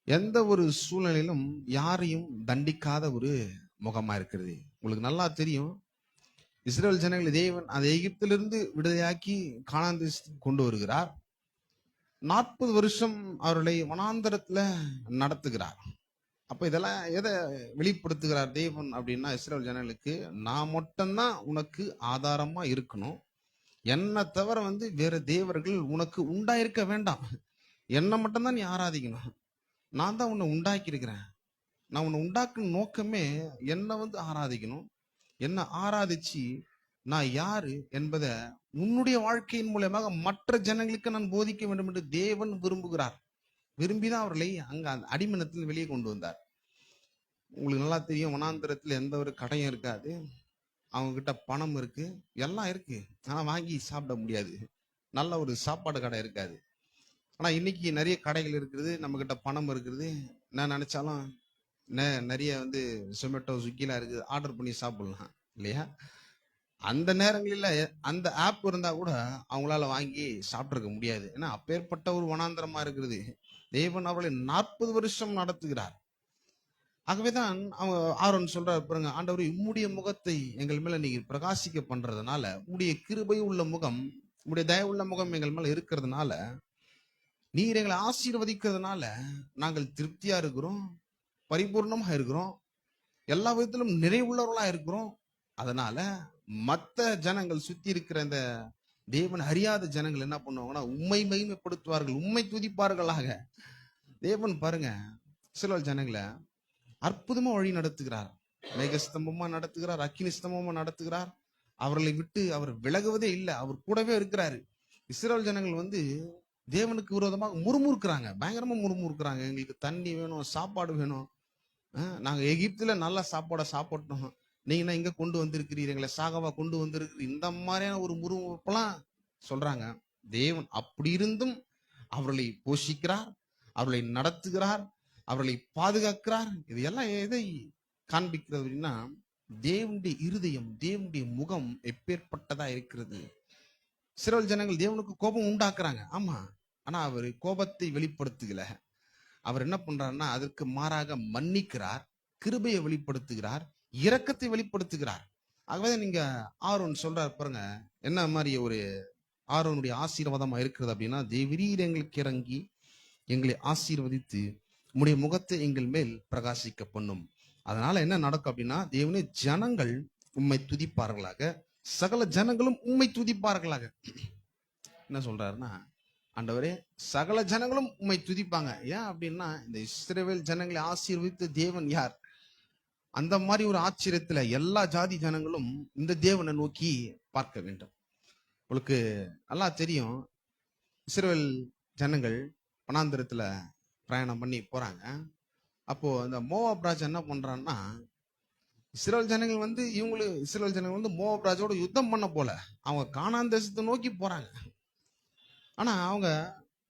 S3: எந்த ஒரு சூழ்நிலையிலும் யாரையும் தண்டிக்காத ஒரு முகமா இருக்கிறது. உங்களுக்கு நல்லா தெரியும், இஸ்ரவேல் ஜனங்களை தேவன் அந்த எகிப்திலிருந்து விடுதலையாக்கி கானான் தேசத்துக்கு கொண்டு வருகிறார். 40 வருஷம் அவர்களை வனாந்தரத்துல நடத்துகிறார். அப்ப இதெல்லாம் எதை வெளிப்படுத்துகிறார் தேவன் அப்படின்னா, இஸ்ரவேல் ஜனங்களுக்கு நான் மட்டும்தான் உனக்கு ஆதாரமா இருக்கணும், என்னை தவிர வேற தேவர்கள் உனக்கு உண்டாயிருக்க வேண்டாம், என்னை மட்டும்தான் நீ ஆராதிக்கணும், நான் தான் உன்னை உண்டாக்கி இருக்கிறேன், நான் உன்னை உண்டாக்குன நோக்கமே என்னை ஆராதிக்கணும், என்ன ஆராதிச்சு நான் யாரு என்பதை உன்னுடைய வாழ்க்கையின் மூலமாக மற்ற ஜனங்களுக்கு நான் போதிக்க வேண்டும் என்று தேவன் விரும்புகிறார். விரும்பிதான் அவர்களை அங்க அந்த அடிமனத்தில் வெளியே கொண்டு வந்தார். உங்களுக்கு நல்லா தெரியும், வனாந்திரத்தில் எந்த ஒரு கடையும் இருக்காது, அவங்க கிட்ட பணம் இருக்கு, எல்லாம் இருக்கு, ஆனா வாங்கி சாப்பிட முடியாது. நல்ல ஒரு சாப்பாடு கடை இருக்காது. ஆனா இன்னைக்கு நிறைய கடைகள் இருக்கிறது, நம்ம கிட்ட பணம் இருக்கிறது, நான் நினைச்சாலும் நிறைய ஜொமேட்டோ, ஸ்விக்கிலாம் இருக்குது, ஆர்டர் பண்ணி சாப்பிடலாம் இல்லையா? அந்த நேரங்களில் அந்த ஆப் இருந்தா கூட அவங்களால வாங்கி சாப்பிட்டிருக்க முடியாது. ஏன்னா அப்பேற்பட்ட ஒரு வனாந்தரமா இருக்கிறது. தேவன் அவர்களை 40 வருஷம் நடத்துகிறார். ஆகவேதான் அவங்க ஆரோன் சொல்றாரு பாருங்க, ஆண்டவரே, உம்முடைய முகத்தை எங்கள் மேல நீங்க பிரகாசிக்க பண்றதுனால, உம்முடைய கிருபை உள்ள முகம், உம்முடைய தயவுள்ள முகம் எங்கள் மேல இருக்கிறதுனால, நீர் எங்களை ஆசீர்வதிக்கிறதுனால நாங்கள் திருப்தியா இருக்கிறோம், பரிபூர்ணமா இருக்கிறோம், எல்லா விதத்திலும் நிறைவுள்ளவர்களா இருக்கிறோம். அதனால மற்ற ஜனங்கள், சுத்தி இருக்கிற இந்த தேவன் அறியாத ஜனங்கள் என்ன பண்ணுவாங்கன்னா, உம்மை மகிமைப்படுத்துவார்கள், உம்மை துதிப்பார்களாக. தேவன் பாருங்க, சில ஜனங்களை அற்புதமா வழி நடத்துகிறார், மேகஸ்தம்பமா நடத்துகிறார், அக்கினி ஸ்தம்பமா நடத்துகிறார். அவர்களை விட்டு அவர் விலகுவதே இல்லை, அவர் கூடவே இருக்கிறாரு. இஸ்ரவேல் ஜனங்கள் தேவனுக்கு விரோதமாக முறுமுறுக்கிறாங்க, பயங்கரமா முறுமுறுக்கிறாங்க. எங்களுக்கு தண்ணி வேணும், சாப்பாடு வேணும், நாங்க எகிப்துல நல்ல சாப்பாடை சாப்பிட்டோம், நீங்க இங்க கொண்டு வந்திருக்கிறீங்க, எங்களை சாகவா கொண்டு வந்திருக்கிறீங்க, இந்த மாதிரியான ஒரு முறுமுறுப்பெல்லாம் சொல்றாங்க. தேவன் அப்படி இருந்தும் அவர்களை போஷிக்கிறார், அவர்களை நடத்துகிறார், அவர்களை பாதுகாக்கிறார். இது எல்லாம் எதை காண்பிக்கிறது அப்படின்னா, தேவனுடைய இருதயம், தேவனுடைய முகம் எப்பேற்பட்டதா இருக்கிறது. இஸ்ரவேல் ஜனங்கள் தேவனுக்கு கோபம் உண்டாக்குறாங்க, ஆமா, ஆனா அவர் கோபத்தை வெளிப்படுத்துகல. அவர் என்ன பண்றாருன்னா, அதற்கு மாறாக மன்னிக்கிறார், கிருபையை வெளிப்படுத்துகிறார், இரக்கத்தை வெளிப்படுத்துகிறார். ஆகவே நீங்க ஆரோன் சொல்றாரு பாருங்க, என்ன மாதிரி ஒரு ஆரோனுடைய ஆசீர்வாதமா இருக்கிறது அப்படின்னா, தேவரீர் எங்களுக்கு இறங்கி எங்களை ஆசீர்வதித்து உம்முடைய முகத்தை எங்கள் மேல் பிரகாசிக்க பண்ணும். அதனால என்ன நடக்கும் அப்படின்னா, தேவனே ஜனங்கள் உம்மை துதிப்பார்களாக, சகல ஜனங்களும் உம்மை துதிப்பார்களாக. என்ன சொல்றாருன்னா, ஆண்டவரே சகல ஜனங்களும் உம்மை துதிப்பாங்க. ஏன் அப்படின்னா, இந்த இஸ்ரவேல் ஜனங்களை ஆசீர்வதித்த தேவன் யார்? அந்த மாதிரி ஒரு ஆச்சரியத்துல எல்லா ஜாதி ஜனங்களும் இந்த தேவனை நோக்கி பார்க்க வேண்டும். உங்களுக்கு நல்லா தெரியும், இஸ்ரவேல் ஜனங்கள் வனாந்திரத்துல பிரயாணம் பண்ணி போறாங்க. அப்போ அந்த மோவாப் ராஜா என்ன பண்றான்னா, இஸ்ரவேல் ஜனங்கள் இஸ்ரவேல் ஜனங்கள் மோவாப் ராஜாவோட யுத்தம் பண்ண போல, அவங்க கானான் தேசத்தை நோக்கி போறாங்க. ஆனா அவங்க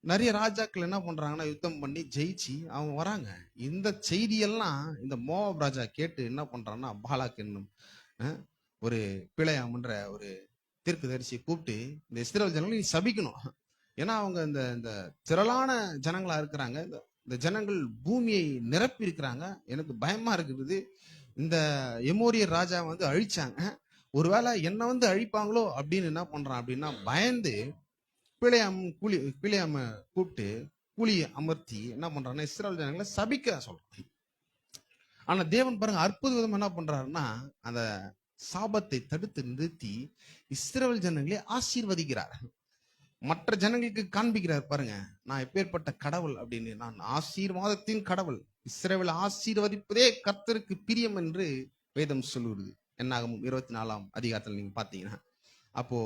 S3: நிறைய ராஜாக்கள் என்ன பண்றாங்கன்னா, யுத்தம் பண்ணி ஜெயிச்சு அவங்க வராங்க. இந்த செய்தியெல்லாம் இந்த மோவாப் ராஜா கேட்டு என்ன பண்றான்னா, பாலாக் என்னும் ஒரு பிழையாமன்ற ஒரு தீர்க்கதரிசியை கூப்பிட்டு, இந்த இஸ்ரவேல் ஜனங்களை நீ சபிக்கணும். ஏன்னா அவங்க இந்த திரளான ஜனங்களா இருக்கிறாங்க, இந்த ஜனங்கள் பூமியை நிரப்பி இருக்கிறாங்க, எனக்கு பயமா இருக்குது. இந்த எமோரியர் ராஜா அழிச்சாங்க, ஒருவேளை என்ன அழிப்பாங்களோ அப்படின்னு என்ன பண்றான் அப்படின்னா, பயந்து பிழையாம கூப்பிட்டு கூலியை அமர்த்தி என்ன பண்றான்னா, இஸ்ரவேல் ஜனங்களை சபிக்க சொல்றான். ஆனா தேவன் பாருங்க அற்புத விதமா என்ன பண்றாருன்னா, அந்த சாபத்தை தடுத்து நிறுத்தி இஸ்ரவேல் ஜனங்களை ஆசீர்வதிக்கிறார். மற்ற ஜனங்களுக்கு காண்பிக்கிறார் பாருங்க, நான் எப்பேற்பட்ட கடவுள் அப்படின்னு. நான் ஆசீர்வாதத்தின் கடவுள், இஸ்ரவேலை ஆசீர்வதிப்பதே கர்த்தருக்கு பிரியம் என்று வேதம் சொல்லுகிறது. என்னாகமம் 24ஆம் அதிகாரத்தில் நீங்க பாத்தீங்கன்னா, அப்போ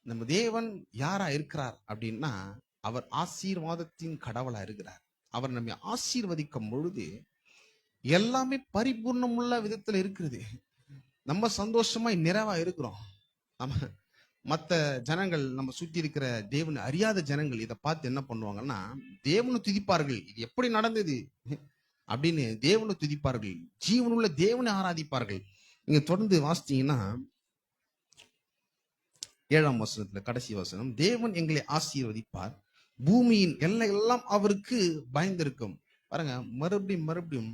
S3: நம்ம தேவன் யாரா இருக்கிறார் அப்படின்னா, அவர் ஆசீர்வாதத்தின் கடவுளா இருக்கிறார். அவர் நம்மை ஆசீர்வதிக்கும் பொழுது எல்லாமே பரிபூர்ணமுள்ள விதத்துல இருக்கிறது. நம்ம சந்தோஷமா நிறைவா இருக்கிறோம். நம்ம மற்ற ஜனங்கள், நம்ம சுத்தி இருக்கிற தேவனை அறியாத ஜனங்கள் இதை பார்த்து என்ன பண்ணுவாங்கன்னா, தேவனை துதிப்பார்கள். இது எப்படி நடந்தது அப்படின்னு தேவனை துதிப்பார்கள், ஜீவனுள்ள தேவனை ஆராதிப்பார்கள். நீங்க தொடர்ந்து வாசித்தீங்கன்னா 7ஆம் வசனத்துல கடைசி வசனம், தேவன் எங்களை ஆசீர்வதிப்பார், பூமியின் எல்லையெல்லாம் அவருக்கு பயந்திருக்கும். பாருங்க, மறுபடியும்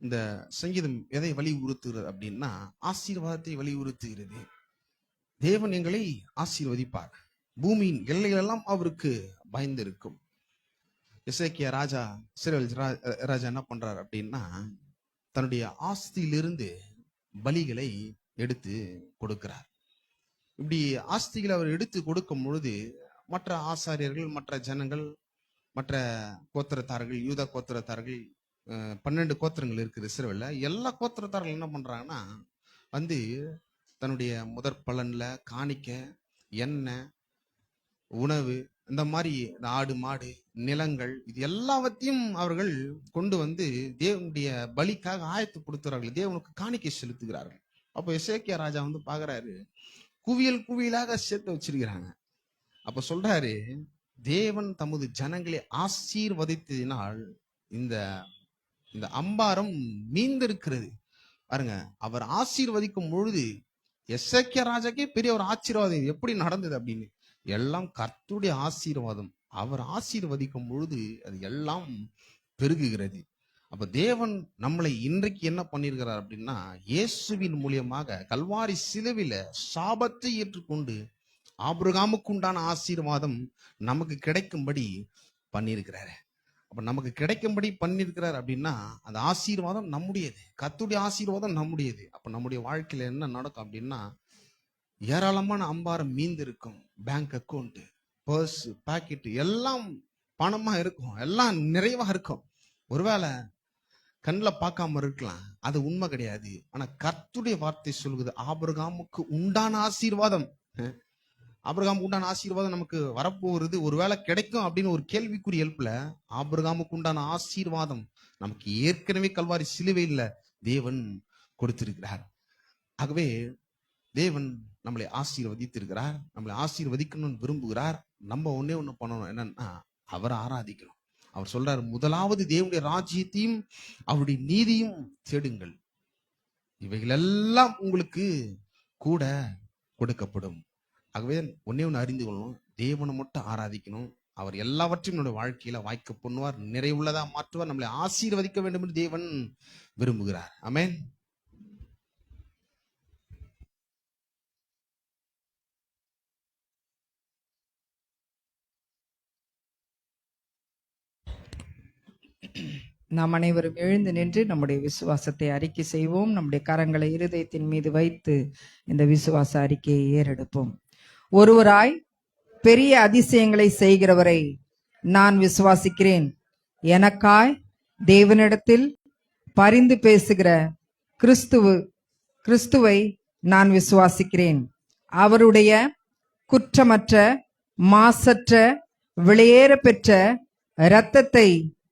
S3: இந்த சங்கீதம் எதை வலியுறுத்துகிறது அப்படின்னா, ஆசீர்வாதத்தை வலியுறுத்துகிறது. தேவன் எங்களை ஆசீர்வதிப்பார், பூமியின் எல்லைகளெல்லாம் அவருக்கு பயந்திருக்கும். எசேக்கியா ராஜா, இஸ்ரவேல் ராஜா என்ன பண்றார் அப்படின்னா, தன்னுடைய ஆஸ்தியிலிருந்து பலிகளை எடுத்து கொடுக்கிறார். இப்படி ஆஸ்திகளை அவர் எடுத்து கொடுக்கும் பொழுது மற்ற ஆசாரியர்கள், மற்ற ஜனங்கள், மற்ற கோத்திரத்தார்கள், யூதா கோத்திரத்தார்கள், 12 கோத்திரங்கள் இருக்குது இஸ்ரவேல்ல, எல்லா கோத்திரத்தார்கள் என்ன பண்றாங்கன்னா, தன்னுடைய முதற் பலன்ல காணிக்க, எண்ணெய், உணவு, இந்த மாதிரி ஆடு மாடு, நிலங்கள், இது எல்லாவற்றையும் அவர்கள் கொண்டு தேவனுடைய பலிக்காக ஆயத்தப்படுத்துகிறார்கள், தேவனுக்கு காணிக்கை செலுத்துகிறார்கள். அப்போ எசேக்கியா ராஜா பாக்குறாரு, குவியல் குவியலாக சேர்த்து வச்சிருக்கிறாங்க. அப்ப சொல்றாரு, தேவன் தமது ஜனங்களை ஆசீர்வதித்ததினால் இந்த இந்த அம்பாரம் மீந்திருக்கிறது. பாருங்க, அவர் ஆசீர்வதிக்கும் பொழுது எசேக்கியா ராஜாக்கே பெரிய ஒரு ஆசீர்வாதம். எப்படி நடந்தது அப்படின்னு, எல்லாம் கர்த்தருடைய ஆசீர்வாதம். அவர் ஆசீர்வதிக்கும் பொழுது அது எல்லாம் பெருகுகிறது. அப்ப தேவன் நம்மளை இன்றைக்கு என்ன பண்ணிருக்கிறார் அப்படின்னா, இயேசுவின் மூலியமாக கல்வாரி சிலுவையில சாபத்தை ஏற்றுக்கொண்டு ஆபிரகாமுக்கு உண்டான ஆசீர்வாதம் நமக்கு கிடைக்கும்படி பண்ணியிருக்கிறாரு. அப்ப நமக்கு கிடைக்கும்படி பண்ணிருக்கிறார் அப்படின்னா, அந்த ஆசீர்வாதம் நம்முடையது, கர்த்தருடைய ஆசீர்வாதம் நம்முடையது. அப்ப நம்முடைய வாழ்க்கையில என்ன நடக்கும் அப்படின்னா, ஏராளமான அம்பாரம் மீந்து இருக்கும். பேங்க் அக்கௌண்ட், பர்ஸ், பாக்கெட் எல்லாம் பணமா இருக்கும், எல்லாம் நிறைவா இருக்கும். ஒருவேளை கண்ணில் பார்க்காம இருக்கலாம், அது உண்மை கிடையாது. ஆனா கர்த்தருடைய வார்த்தை சொல்லுது, ஆபிரகாமுக்கு உண்டான ஆசீர்வாதம், ஆபிரகாமுக்கு உண்டான ஆசீர்வாதம் நமக்கு வரப்போகிறது. ஒருவேளை கிடைக்கும் அப்படின்னு ஒரு கேள்விக்குறி எழுப்புல, ஆபிரகாமுக்கு உண்டான ஆசீர்வாதம் நமக்கு ஏற்கனவே கல்வாரி சிலுவையில் தேவன் கொடுத்திருக்கிறார். ஆகவே தேவன் நம்மளை ஆசீர்வதித்திருக்கிறார், நம்மளை ஆசீர்வதிக்கணும்னு விரும்புகிறார். நம்ம ஒண்ணு பண்ணணும், என்னன்னா அவரை ஆராதிக்கணும். அவர் சொல்றாரு, முதலாவது தேவனுடைய ராஜ்யத்தையும் அவருடைய நீதியும் தேடுங்கள், இவைகள் எல்லாம் உங்களுக்கு கூட கொடுக்கப்படும். ஆகவே ஒண்ணு அறிந்து கொள்ளணும், தேவனை மட்டும் ஆராதிக்கணும். அவர் எல்லாவற்றையும் நம்முடைய வாழ்க்கையில வாய்க்க பண்ணுவார், நிறைவுள்ளதா மாற்றுவார், நம்மளை ஆசீர்வதிக்க வேண்டும் என்று தேவன் விரும்புகிறார். ஆமென்.
S2: நாம் அனைவரும் எழுந்து நின்று நம்முடைய விசுவாசத்தை அறிக்கை செய்வோம். நம்முடைய கரங்களை இருதயத்தின் மீது வைத்து இந்த விசுவாச அறிக்கையை ஏறெடுப்போம். ஒருவராய் பெரிய அதிசயங்களை செய்கிறவரை நான் விசுவாசிக்கிறேன். எனக்காய் தேவனிடத்தில் பரிந்து பேசுகிற கிறிஸ்துவை நான் விசுவாசிக்கிறேன். அவருடைய குற்றமற்ற மாசற்ற விலையேற பெற்ற இரத்தத்தை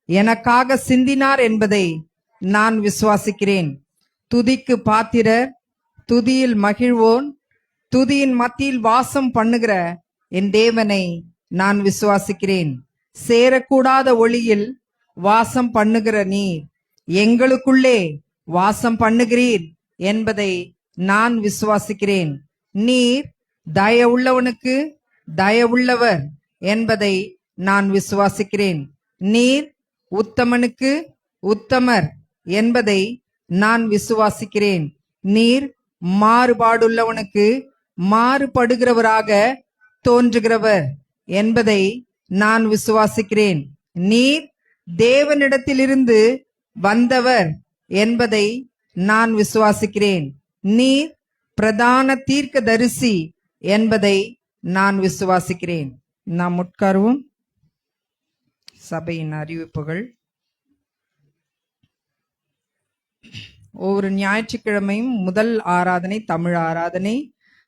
S2: எனக்காக சிந்தினார் என்பதை நான் விசுவாசிக்கிறேன். துதிக்கு பாத்திரர், துதியில் மகிழ்வோன், துதியின் மத்தியில் வாசம் பண்ணுகிற என் தேவனை நான் விசுவாசிக்கிறேன். சேரக்கூடாத ஒளியில் வாசம் பண்ணுகிற நீர் எங்களுக்குள்ளே வாசம் பண்ணுகிறீர் என்பதை நான் விசுவாசிக்கிறேன். நீர் தயவுள்ளவனுக்கு தயவுள்ளவர் என்பதை நான் விசுவாசிக்கிறேன். நீர் உத்தமனுக்கு உத்தமர் என்பதை நான் விசுவாசிக்கிறேன். நீர் மாறுபாடுள்ளவனுக்கு மாறுபடுகிறவராக தோன்றுகிறவர் என்பதை நான் விசுவாசிக்கிறேன். நீர் தேவனிடத்திலிருந்து வந்தவர் என்பதை நான் விசுவாசிக்கிறேன். நீர் பிரதான தீர்க்கதரிசி என்பதை நான் விசுவாசிக்கிறேன். நாம் உட்காருவோம். சபையின் அறிவிப்புகள். ஒவ்வொரு ஞாயிற்றுக்கிழமையும் முதல் ஆராதனை தமிழ் ஆராதனை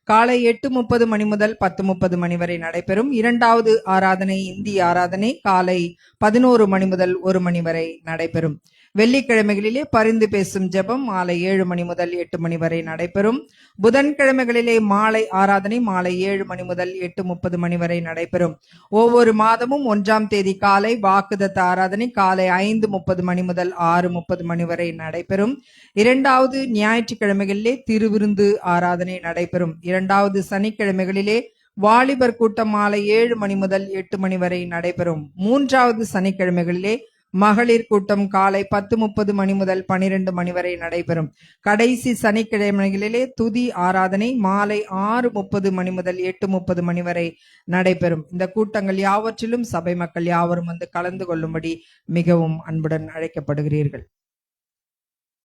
S2: காலை 8:30 மணி முதல் 10:30 மணி வரை நடைபெறும். இரண்டாவது ஆராதனை இந்தி ஆராதனை காலை 11 மணி முதல் 1 மணி வரை நடைபெறும். வெள்ளிக்கிழமைகளிலே பரிந்து பேசும் ஜெபம் மாலை 7 மணி முதல் 8 மணி வரை நடைபெறும். புதன்கிழமைகளிலே மாலை ஆராதனை மாலை 7 மணி முதல் 8:30 மணி வரை நடைபெறும். ஒவ்வொரு மாதமும் 1ஆம் தேதி காலை வாக்குதத்த ஆராதனை காலை 5:30 மணி முதல் 6:30 மணி வரை நடைபெறும். இரண்டாவது ஞாயிற்றுக்கிழமைகளிலே திருவிருந்து ஆராதனை நடைபெறும். இரண்டாவது சனிக்கிழமைகளிலே வாலிபர் கூட்டம் மாலை 7 மணி முதல் 8 மணி வரை நடைபெறும். மூன்றாவது சனிக்கிழமைகளிலே மகளிர் கூட்டம் காலை 10:30 மணி முதல் 12 மணி வரை நடைபெறும். கடைசி சனிக்கிழமைகளிலே துதி ஆராதனை மாலை 6:30 மணி முதல் 8:30 மணி வரை நடைபெறும். இந்த கூட்டங்கள் யாவற்றிலும் சபை மக்கள் யாவரும் வந்து கலந்து கொள்ளும்படி மிகவும் அன்புடன் அழைக்கப்படுகிறீர்கள்.